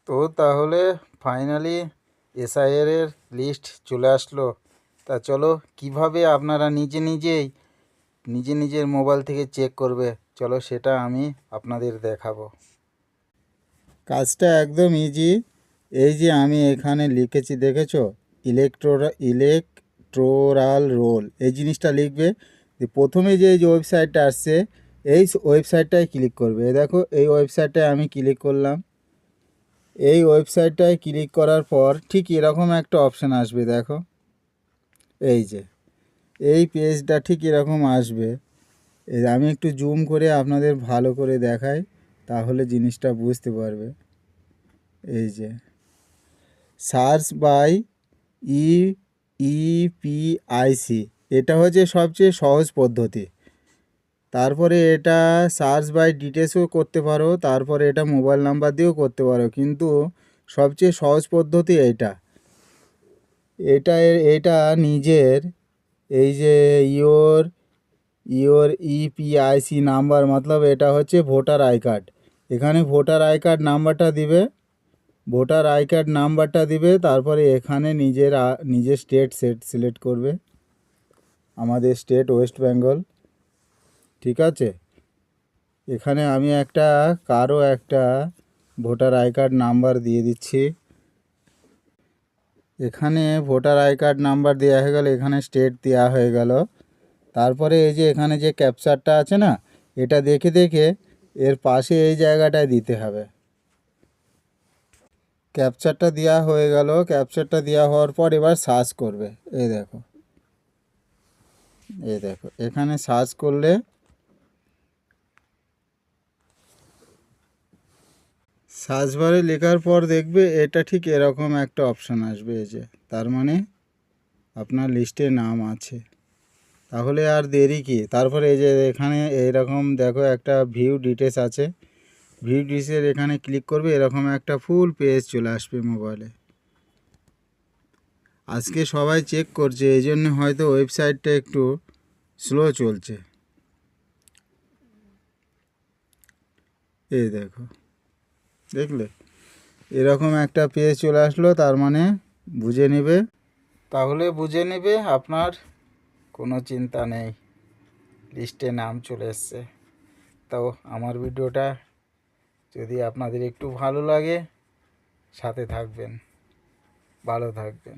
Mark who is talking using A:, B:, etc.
A: তো তাহলে finally SIR এর লিস্ট চলে আসলো। তা চলো কিভাবে আপনারা নিজের মোবাইল থেকে চেক করবে, চলো সেটা আমি আপনাদের দেখাবো। কাজটা একদম ইজি। এই যে আমি এখানে লিখেছি দেখেছো, ইলেকটোরাল রোল, এই জিনিসটা লিখবে। প্রথমে যে ওয়েবসাইটটা আসছে এই ওয়েবসাইটটায় ক্লিক করবে। দেখো এই ওয়েবসাইটটায় আমি ক্লিক করলাম। এই ওয়েবসাইটটায় ক্লিক করার পর ঠিক এরকম একটা অপশান আসবে। দেখো এই যে এই পেজটা ঠিক এরকম আসবে। এই আমি একটু জুম করে আপনাদের ভালো করে দেখাই, তাহলে জিনিসটা বুঝতে পারবে। এই যে সার্চ বাই ইপিআইসি, এটা হচ্ছে সবচেয়ে সহজ পদ্ধতি। তারপরে এটা সার্চ বাই ডিটেলসও করতে পারো, তারপরে এটা মোবাইল নাম্বার দিয়েও করতে পারো, কিন্তু সবচেয়ে সহজ পদ্ধতি এটা। এটা নিজের এই যে ইয়োর ইপিআইসি নাম্বার, মতলব এটা হচ্ছে ভোটার আই কার্ড। এখানে ভোটার আই কার্ড নাম্বারটা দিবে, তারপরে এখানে নিজের স্টেট সিলেক্ট করবে। আমাদের স্টেট ওয়েস্ট বেঙ্গল, ঠিক আছে। এখানে আমি কারো একটা ভোটার আই কার্ড নাম্বার দিয়ে দিচ্ছি। এখানে ভোটার আই কার্ড নাম্বার দেওয়া হয়ে গেল, এখানে স্টেট দেওয়া হয়ে গেল। তারপরে এই যে এখানে যে ক্যাপচারটা আছে না, এটা দেখে এর পাশে এই জায়গাটায় দিতে হবে। ক্যাপচারটা দেওয়া হয়ে গেল। ক্যাপচারটা দেওয়া হওয়ার পর এবার সার্চ করবে। এই দেখো এখানে সার্চ করলে সার্চ বারে লেখার পর দেখবে এটা ঠিক এরকম একটা অপশান আসবে। এই যে তার মানে আপনার লিস্টে নাম আছে। তাহলে আর দেরি কি, তারপরে এই যে এখানে এইরকম দেখো একটা ভিউ ডিটেলস আছে। ভিউ ডিটেলসের এখানে ক্লিক করবে, এরকম একটা ফুল পেজ চলে আসবে মোবাইলে। আজকে সবাই চেক করছে, এই জন্য হয়তো ওয়েবসাইটটা একটু স্লো চলছে। এই দেখলে এরকম একটা পেজ চলে আসলো, তার মানে বুঝে নেবে আপনার কোনো চিন্তা নেই, লিস্টে নাম চলে এসছে। তো আমার ভিডিওটা যদি আপনাদের একটু ভালো লাগে, সাথে থাকবেন, ভালো থাকবেন।